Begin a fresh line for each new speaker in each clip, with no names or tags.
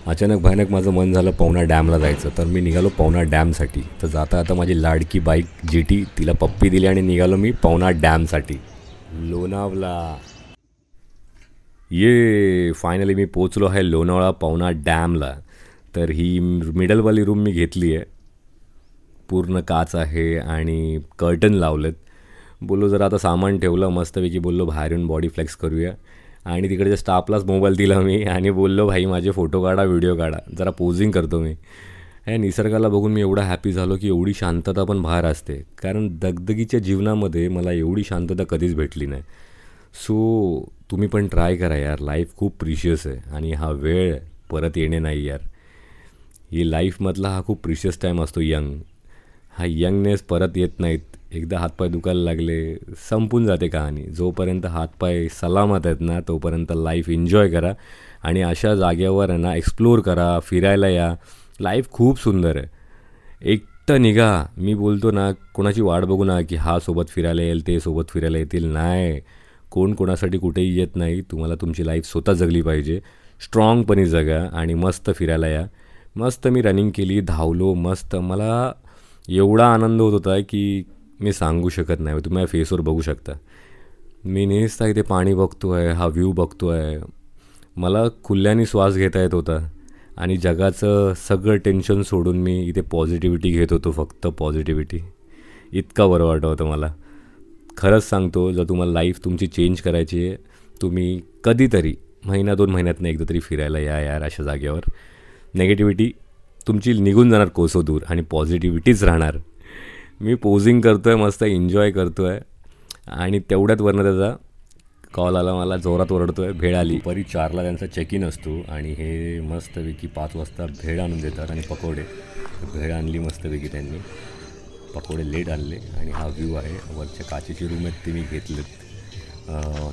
अचानक भयानक माझं मन झालं पवना डॅमला जायचं, तर मी निघालो पवना डॅमसाठी. तर जाता आता माझी लाडकी बाईक GT तिला पप्पी दिली आणि निघालो मी पवना डॅमसाठी लोणावळा. ये फायनली मी पोचलो आहे लोणावळा पवना डॅमला. तर ही मिडलवाली रूम मी घेतली आहे. पूर्ण काच आहे आणि कर्टन लावलेत. बोललो जरा आता सामान ठेवलं मस्तपैकी, बोललो बाहेर येऊन बॉडी फ्लेक्स करूया. आणि तिकडच्या स्टाफलाच मोबाईल दिला मी आणि बोललो भाई माझे फोटो काढा, व्हिडिओ काढा, जरा पोजिंग करतो मी. हे निसर्गाला बघून मी एवढा हॅपी झालो की एवढी शांतता पण बाहेर असते, कारण दगदगीच्या जीवनामध्ये मला एवढी शांतता कधीच भेटली नाही. सो तुम्ही पण ट्राय करा यार. लाईफ खूप प्रिशियस आहे आणि हा वेळ परत येणे नाही यार. ही लाईफमधला हा खूप प्रिशियस टाईम असतो यंग. हा यंगनेस परत येत नाहीत. एकदा हातपाय दुखायला लागले संपून जाते कहाणी. जोपर्यंत हातपाय सलामत आहेत ना तोपर्यंत लाईफ एन्जॉय करा आणि अशा जागेवर आहे ना एक्सप्लोर करा, फिरायला या. लाईफ खूप सुंदर आहे. एकटं निघा. मी बोलतो ना कोणाची वाट बघू ना की हा सोबत फिरायला येईल, ते सोबत फिरायला येतील. नाही, कोण कोणासाठी कुठेही येत नाही. तुम्हाला तुमची लाईफ स्वतः जगली पाहिजे. स्ट्रॉंगपणे जगा आणि मस्त फिरायला या. मस्त मी रनिंग केली, धावलो मस्त. मला एवढा आनंद होत होता की मी सांगू शकत नाही. तुम्ही माझ्या फेसवर बघू शकता. मी नेहमीच इथे पाणी बघतो आहे, हा व्ह्यू बघतो आहे. मला खुल्ल्याने श्वास घेता येत होता आणि जगाचं सगळं टेन्शन सोडून मी इथे पॉझिटिव्हिटी घेत होतो, फक्त पॉझिटिव्हिटी. इतका बरं वाटत होतं मला. खरंच सांगतो, जर तुम्हाला लाईफ तुमची चेंज करायची आहे, तुम्ही कधीतरी महिना 2 महिन्यातनं एकदा तरी फिरायला या यार अशा जागेवर. नेगेटिव्हिटी तुमची निघून जाणार कोसो दूर आणि पॉझिटिव्हिटीच राहणार. मी पोजिंग करतो आहे, मस्त एन्जॉय करतो आहे आणि तेवढ्यात वरनं त्याचा कॉल आला. मला जोरात ओरडतो आहे. भेळ आली. दुपारी 4ला त्यांचा चेक इन असतो आणि हे मस्तपैकी 5 वाजता भेळ आणून देतात आणि पकोडे. भेळ आणली मस्तपैकी त्यांनी, पकोडे लेट आणले आणि हा व्ह्यू आहे. वरच्या काचेची रूम आहेत ती मी घेतलेत,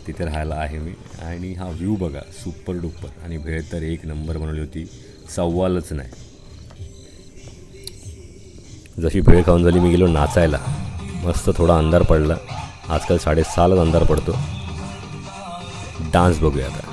तिथे राहायला आहे मी. आणि हा व्ह्यू बघा, सुपर डुपर. आणि भेळ तर एक नंबर बनवली होती, सवालच नाही. जशी भेळ खाऊन झाली मी गेलो नाचायला. मस्त थोडा अंधार पडला. आजकाल 6:30लाच अंधार पडतो. डान्स बघूया आता.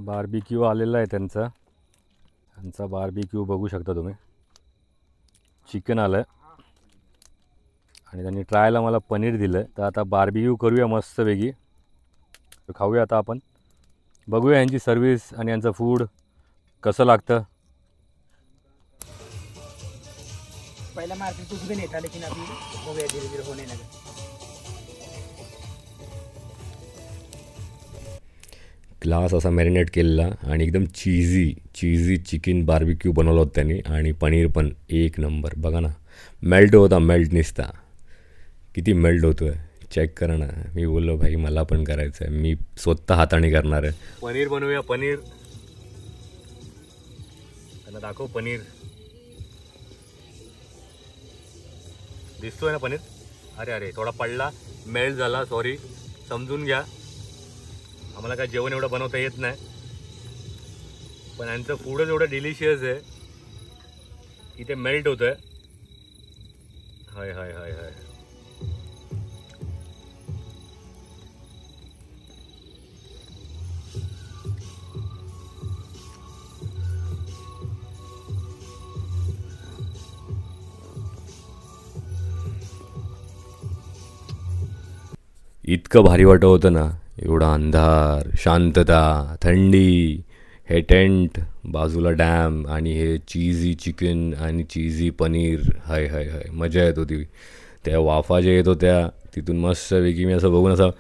बार्बिक्यू आलेला आहे त्यांचा बार्बिक्यू बघू शकता तुम्ही. चिकन आलं आहे आणि त्यांनी ट्रायला मला पनीर दिलं आहे. तर आता बार्बिक्यू करूया मस्तपैकी, खाऊया आता आपण. बघूया यांची सर्विस आणि यांचं फूड कसं लागतं.
पहिला मार्केट कुछ भी नहीं था, लेकिन अभी हो गया, धीरे धीरे होने लगा.
ग्लास असा मॅरिनेट केलेला आणि एकदम चीझी चिकन बार्बिक्यू बनवलं होतं त्यांनी. आणि पनीर पण एक नंबर. बघा ना, मेल्ट होता, मेल्ट निसता. किती मेल्ट होतो आहे, चेक करा ना. मी बोललो भाई मला पण करायचं आहे, मी स्वतः हाताने करणार आहे. पनीर बनवूया. पनीर त्यांना दाखव. पनीर दिसतोय ना पनीर. अरे थोडा पडला, मेल्ट झाला, सॉरी, समजून घ्या. आम्हाला काय जेवण एवढं बनवता येत नाही, पण यांचं फूडच एवढं डिलिशियस आहे की ते मेल्ट होतं आहे. हाय हाय हाय हाय. इतकं भारी वाटत होतं ना. एवढा अंधार, शांतता, थंडी, हे टेंट, बाजूला डॅम आणि हे चीझी चिकन आणि चीझी पनीर. हाय हाय हाय, मजा येत होती. त्या वाफा जे येत होत्या तिथून मस्तपैकी मी असं बघून असं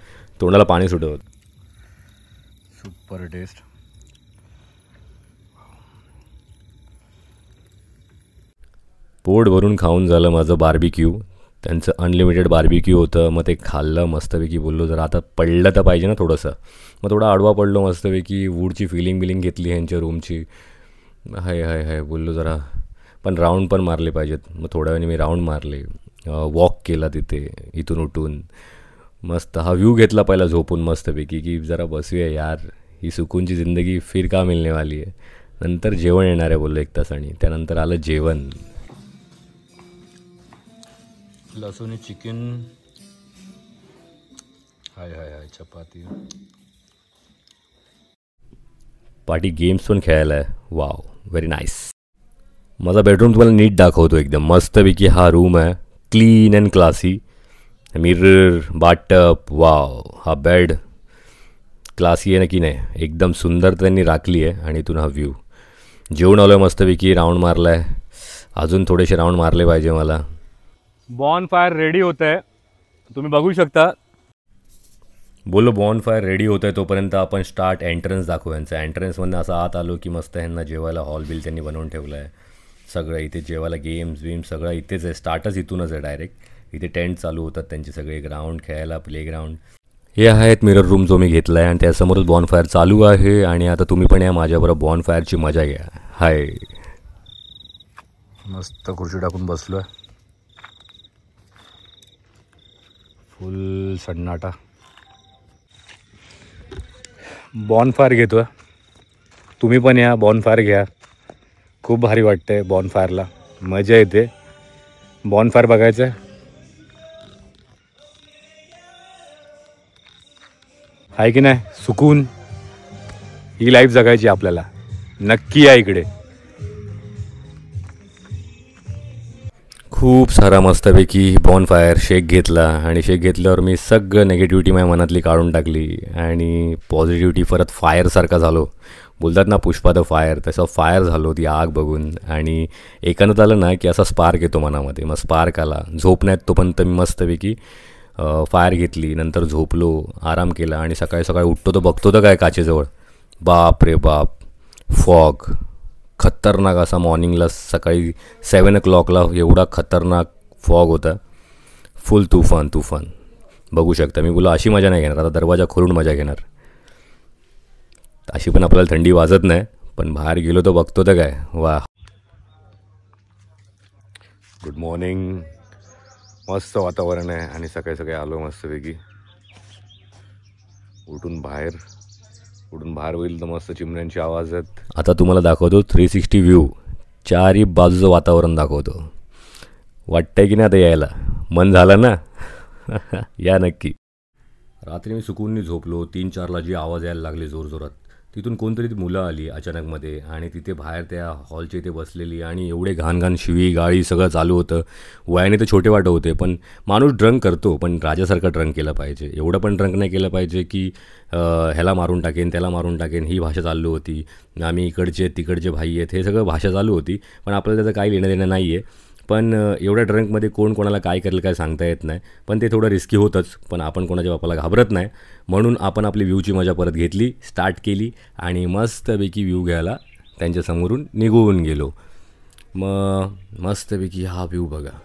तोंडाला पाणी सुटत होतं. Super taste. पोट भरून खाऊन झालं माझं बार्बिक्यू. त्यांचं अनलिमिटेड बार्बिक्यू होतं. मग ते खाल्लं मस्तपैकी. बोललो जरा आता पडलं तर पाहिजे ना थोडंसं. मग थोडा आडवा पडलो मस्तपैकी. वूडची बिलिंग घेतली ह्यांच्या रूमची. हाय हाय हाय बोललो जरा. पण राऊंड पण मारले पाहिजेत. मग थोड्या वेळाने मी राऊंड मारले. वॉक केला तिथे इथून उठून. मस्त हा व्ह्यू घेतला पहिला झोपून मस्तपैकी की जरा बसूया यार. ही सुकूनची जिंदगी फिर का मिळणे वाली आहे. नंतर जेवण येणार आहे बोललो 1 तासाने. त्यानंतर आलं जेवण. लसूण चिकन. हाय हाय हाय चपाती. पार्टी गेम्स पण खेळायला आहे. Wow very nice. माझा बेडरूम तुम्हाला नीट दाखवतो एकदम मस्तपैकी. हा रूम आहे clean and classy. Mirror, bathtub. Wow हा बेड क्लासी आहे ना की नाही. एकदम सुंदर त्यांनी राखली आहे. आणि इथून हा व्ह्यू. जेवण आलो आहे मस्तपैकी. राऊंड मारला आहे. अजून थोडेसे राऊंड मारले पाहिजे मला. बॉन फायर रेडी होतं आहे. तुम्ही बघू शकता. बोलो बॉन फायर रेडी होतं आहे तोपर्यंत आपण स्टार्ट एंट्रन्स दाखवू यांचं. एंट्रन्समधनं असं आत आलो की मस्त ह्यांना जेवायला हॉल बिल त्यांनी बनवून ठेवलं आहे. सगळं इथे जेवायला गेम्स वेम्स सगळं इथेच आहे. स्टार्टच इथूनच आहे डायरेक्ट. इथे टेंट चालू होतात त्यांचे सगळे. ग्राउंड खेळायला प्लेग्राऊंड. हे आहेत मिरर रूम जो मी घेतला आहे. आणि त्यासमोरच बॉन फायर चालू आहे. आणि आता तुम्ही पण या माझ्याबरोबर बॉन फायरची मजा घ्या. हाय मस्त खुर्ची टाकून बसलो आहे. फुल सन्नाटा. बॉन फायर घेतो आहे. तुम्ही पण या बॉन फायर घ्या. खूप भारी वाटतं आहे बॉन फायरला. मजा येते. बॉन फायर बघायचं आहे. आहे की नाही. सुकून ही लाईफ जगायची आपल्याला. नक्की या इकडे. खूप सारा मस्तपैकी बॉन फायर शेक घेतला. आणि शेक घेतल्यावर मी सगळं निगेटिव्हिटी माझ्या मनातली काढून टाकली. आणि पॉझिटिव्हिटी परत फायरसारखा झालो. बोलतात ना पुष्पा द फायर, तसं फायर झालो ती आग बघून. आणि एकानं आलं ना की असा स्पार्क येतो मनामध्ये. मग स्पार्क आला. झोप नाही तोपर्यंत मी मस्तपैकी फायर घेतली. नंतर झोपलो, आराम केला. आणि सकाळी सकाळी उठतो तर बघतो तर काय काचेजवळ. बाप रे बाप. फॉग खतरनाक असा. मॉर्निंगला सकाळी 7 o'clockला एवढा खतरनाक फॉग होता. फुल तुफान तुफान. बघू शकता. मी बोला अशी मजा नाही घेणार. आता दरवाजा खोलून मजा घेणार. अशी पण आपल्याला थंडी वाजत नाही. पण बाहेर गेलो तर बघतो तर काय. वा. Good morning. मस्त वातावरण आहे. आणि सकाळी सकाळी आलो मस्तपैकी. उठून बाहेर होईल तर मस्त चिमण्यांची आवाज आहेत. आता तुम्हाला दाखवतो 360 व्ह्यू. चारही बाजूचं वातावरण दाखवतो. वाटतंय की नाही आता यायला. मन झालं ना. या नक्की. रात्री मी सुकूननी झोपलो. 3-4ला जी आवाज यायला लागले जोरजोरात. तिथून कोणतरी मुलं आली अचानकमध्ये. आणि तिथे बाहेर त्या हॉलच्या इथे बसलेली. आणि एवढे घाण शिवी गाळी सगळं चालू होतं. वयाने तर छोटे वाटत होते. पण माणूस ड्रंक करतो. पण राजासारखं ड्रंक केलं पाहिजे. एवढं पण ड्रंक नाही केलं पाहिजे की ह्याला मारून टाकेन त्याला मारून टाकेन. ही भाषा चालू होती. आम्ही इकडचे तिकडचे भाई आहेत हे सगळं भाषा चालू होती. पण आपल्याला त्याचं काही लेणं देणं नाही आहे. पण एवढ्या ड्रंकमध्ये कोण कोणाला काय करेल काय सांगता येत नाही. पण ते थोडं रिस्की होतंच. पण आपण कोणाच्या बापाला घाबरत नाही. म्हणून आपण आपली व्ह्यूची मजा परत घेतली. स्टार्ट केली. आणि मस्तपैकी व्ह्यू घ्यायला त्यांच्यासमोरून निघून गेलो. मग मस्तपैकी हा व्ह्यू बघा.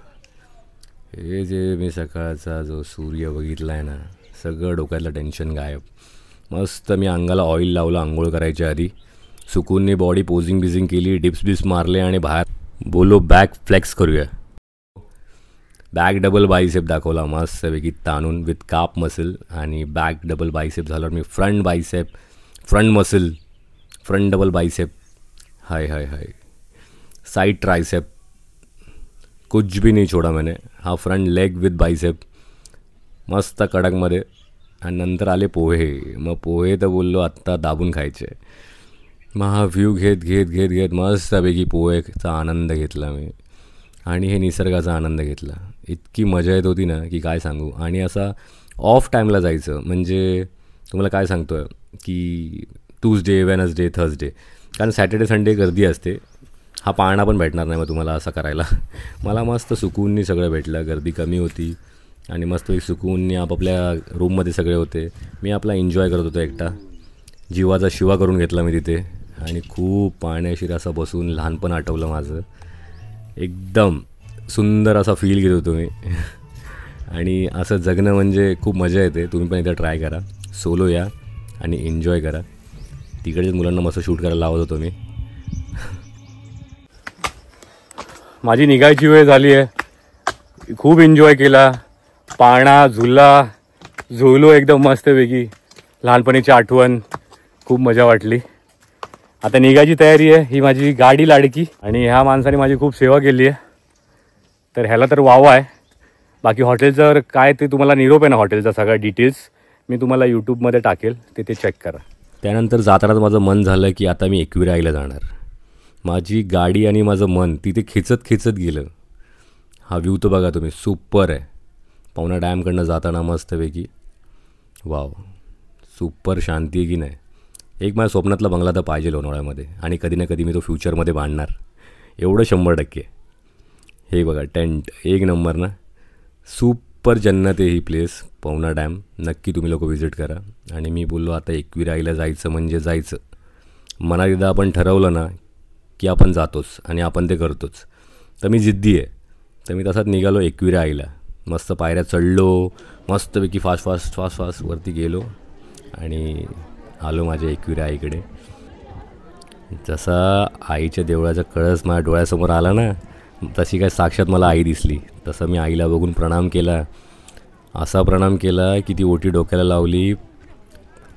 हे जे मी सकाळचा जो सूर्य बघितला आहे ना. सगळं डोक्यातलं टेन्शन गायब. मस्त मी अंगाला ऑइल लावलं आंघोळ करायच्या आधी. सुकूनने बॉडी पोजिंग केली. डिप्स मारले. आणि बाहेर बोलो बॅक फ्लेक्स करूया. बॅक डबल बायसेप दाखवला मस्तपैकी ताणून विथ काप मसल. आणि बॅक डबल बायसेप झाल्यावर मी front bicep, front muscle, front double bicep. Hi hi hi. Side tricep. कुछ भी नहीं छोड़ा मैंने. हा फ्रंट लेग विथ बायसेप मस्त कडकमध्ये. आणि नंतर आले पोहे. मग पोहे तर बोललो आत्ता दाबून खायचे. मग हा व्ह्यू घेत मस्तपैकी पोहेचा आनंद घेतला मी. आणि हे निसर्गाचा आनंद घेतला. इतकी मजा येत होती ना की काय सांगू. आणि असा ऑफ टाईमला जायचं. म्हणजे तुम्हाला काय सांगतो आहे की ट्यूसडे, वेनसडे, थर्सडे, कारण सॅटर्डे संडे गर्दी असते. हा पाळणा पण भेटणार नाही मग तुम्हाला असं करायला. मला मस्त सुकूननी सगळं भेटलं, गर्दी कमी होती आणि मस्त एक सुकूननी आपापल्या रूममध्ये सगळे होते. मी आपला एन्जॉय करत होतो एकटा. जीवाचा शिवा करून घेतला मी तिथे आणि खूप पाण्याशीर असं बसून लहानपण आठवलं माझं. एकदम सुंदर असा फील घेत होतो मी. आणि असं जगणं म्हणजे खूप मजा येते. तुम्ही पण एकदा ट्राय करा, सोलो या आणि एन्जॉय करा. तिकडेच मुलांना मस्त शूट करायला लावत होतो मी. माझी निघायची वेळ झाली आहे. खूप एन्जॉय केला, पाळणा झुला झुलो एकदम मस्तपैकी. लहानपणीची आठवण, खूप मजा वाटली. आता निघायची तयारी आहे. ही माझी गाडी लाडकी आणि ह्या माणसाने माझी खूप सेवा केली आहे, तर ह्याला तर वाव आहे. बाकी हॉटेलचं काय ते तुम्हाला निरोप आहे ना, हॉटेलचा सगळा डिटेल्स मी तुम्हाला यूट्यूबमध्ये टाकेल, ते चेक करा. त्यानंतर जातानाच माझं मन झालं की आता मी एक्विराईला जाणार. माझी गाडी आणि माझं मन तिथे खिचत खिचत गेलं. हा व्ह्यू तर बघा तुम्ही, सुपर आहे. पवना डॅमकडनं जाताना मस्तपैकी वाव, सुपर शांती आहे की नाही. एक माझ्या स्वप्नातला बंगला तर पाहिजे लोणावळ्यामध्ये आणि कधी ना कधी मी तो फ्युचरमध्ये बांधणार, एवढं 100%. हे बघा टेंट एक नंबर ना, सुपर जन्नत आहे ही प्लेस पवना डॅम. नक्की तुम्ही लोक व्हिजिट करा. आणि मी बोललो आता एक्विराईला जायचं म्हणजे जायचं. मनात एकदा आपण ठरवलं ना की आपण जातोच आणि आपण ते करतोच. तर मी जिद्दी आहे. तर मी तसाच निघालो एक्विराईला. मस्त पायऱ्या चढलो, मस्तपैकी फास्ट वरती गेलो आणि आलो माझ्या एक्विराईकडे. जसा आईच्या देवळाचा कळस माझ्या डोळ्यासमोर आला ना, तशी काय साक्षात मला आई दिसली. तसं मी आईला बघून प्रणाम केला. असा प्रणाम केला की ती ओटी डोक्याला लावली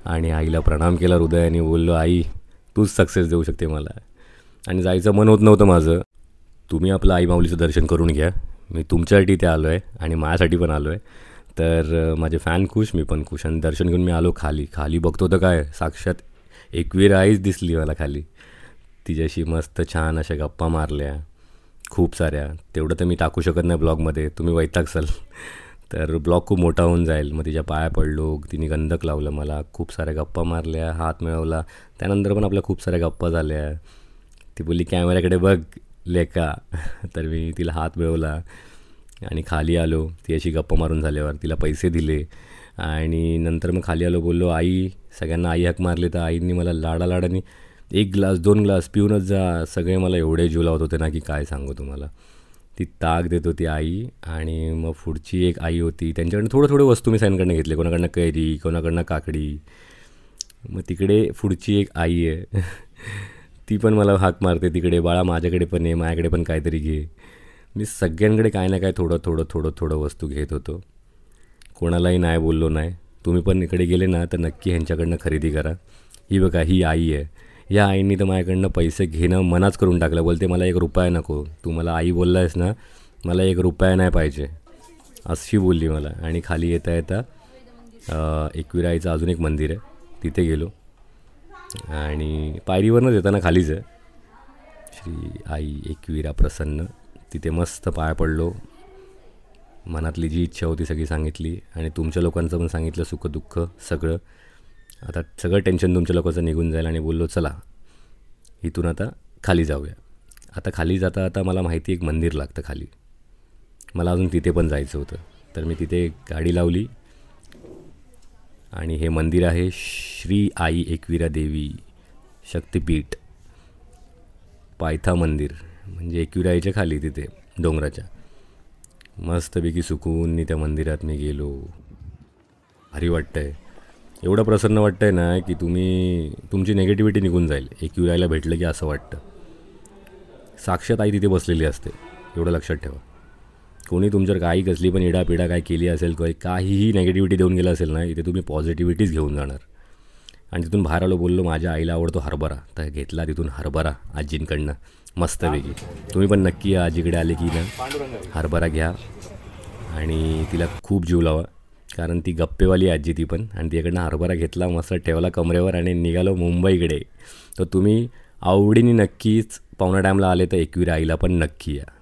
आणि आईला प्रणाम केला हृदयाने. बोललो आई तूच सक्सेस देऊ शकते मला. आणि जायचं मन होत नव्हतं माझं. तुम्ही आपलं आई माऊलीचं दर्शन करून घ्या. मी तुमच्यासाठी इथे आलो आहे आणि माझ्यासाठी पण आलो आहे. तर माझे फॅन खुश, मी पण खुश. आणि दर्शन घेऊन मी आलो खाली बघतो तर काय साक्षात एक्विराईच दिसली मला खाली. तिच्याशी मस्त छान अशा गप्पा मारल्या खूप साऱ्या. तेवढं तर मी टाकू शकत नाही ब्लॉगमध्ये, तुम्ही वैतागसाल. तर ब्लॉग खूप मोठा होऊन जाईल. मग तिच्या पाया पडलो, तिने गंधक लावलं मला, खूप साऱ्या गप्पा मारल्या, हात मिळवला. त्यानंतर पण आपल्या खूप साऱ्या गप्पा झाल्या. ती बोलली कॅमेऱ्याकडे बघ लेका. तर मी तिला हात मिळवला आणि खाली आलो. ती अशी गप्पा मारून झाल्यावर तिला पैसे दिले आणि नंतर मग खाली आलो. बोललो आई, सगळ्यांना आई हाक मारली. तर आईने मला लाडालाडाने 1 ग्लास 2 ग्लास पिऊनच जा. सगळे मला एवढे जीव लावत होते ना की काय सांगू तुम्हाला. ती ताक देत होती आई. आणि मग पुढची एक आई होती, त्यांच्याकडनं थोडं वस्तू मी सगळ्यांकडनं घेतले. कोणाकडनं कैरी, कोणाकडनं काकडी. मग तिकडे पुढची एक आई आहे ती पण मला हाक मारते तिकडे, बाळा माझ्याकडे पण आहे, माझ्याकडे पण काहीतरी घे. मी सगळ्यांकडे काय ना काय थोडं वस्तू घेत होतो. कोणालाही नाही बोललो नाही. तुम्ही पण इकडे गेले ना तर नक्की ह्यांच्याकडनं खरेदी करा. ही बघा ही आई आहे. या आईंनी तर माझ्याकडनं पैसे घेणं मनाच करून टाकलं. बोलते मला 1 रुपया नको, तू मला आई बोलला आहेस ना, मला 1 रुपया नाही पाहिजे, अशी बोलली मला. आणि खाली येता एक्विराईचं अजून एक मंदिर आहे, तिथे गेलो. आणि पायरीवरनंच येताना खालीच आहे श्री आई एकविरा प्रसन्न. तिथे मस्त पाया पडलो. मनातली जी इच्छा होती सगळी सांगितली आणि तुमच्या लोकांचं पण सांगितलं, सुखदुःख सगळं. आता सगळं टेन्शन तुमच्या लोकांचं निघून जाईल. आणि बोललो चला इथून आता खाली जाऊया. आता खाली जाता मला माहिती एक मंदिर लागतं खाली. मला अजून तिथे पण जायचं होतं. तर मी तिथे गाडी लावली आणि हे मंदिर आहे श्री आई एकविरा देवी शक्तिपीठ पायथा मंदिर. म्हणजे एकविराईच्या खाली तिथे डोंगराच्या. मस्तपैकी सुकून त्या मंदिरात मी गेलो. भारी वाटतं आहे, एवढं प्रसन्न वाटतं आहे ना की तुमची नेगेटिव्हिटी निघून जाईल. एकविराईला भेटलं की असं वाटतं. साक्षात आई तिथे बसलेली असते, एवढं लक्षात ठेवा. कोणी तुमच्यावर काही कसली पण इडापिडा काय केली असेल, काहीही नेगेटिव्हिटी देऊन गेलं असेल ना, इथे तुम्ही पॉझिटिव्हिटीच घेऊन जाणार. आणि तिथून बाहेर आलो. बोललो माझ्या आईला आवडतो हरभरा, तर घेतला तिथून हरभरा आजींकडनं मस्तपैकी. तुम्ही पण नक्की या आजीकडे आले की ना हरभरा घ्या आणि तिला खूप जीव लावा, कारण ती गप्पेवाली आजी ती पण. आणि तिच्याकडनं हरभरा घेतला, मस्त ठेवला कमरेवर आणि निघालो मुंबईकडे. तर तुम्ही आवडीने नक्कीच पवना डॅमला आले तर एकविरा आईला पण नक्की या.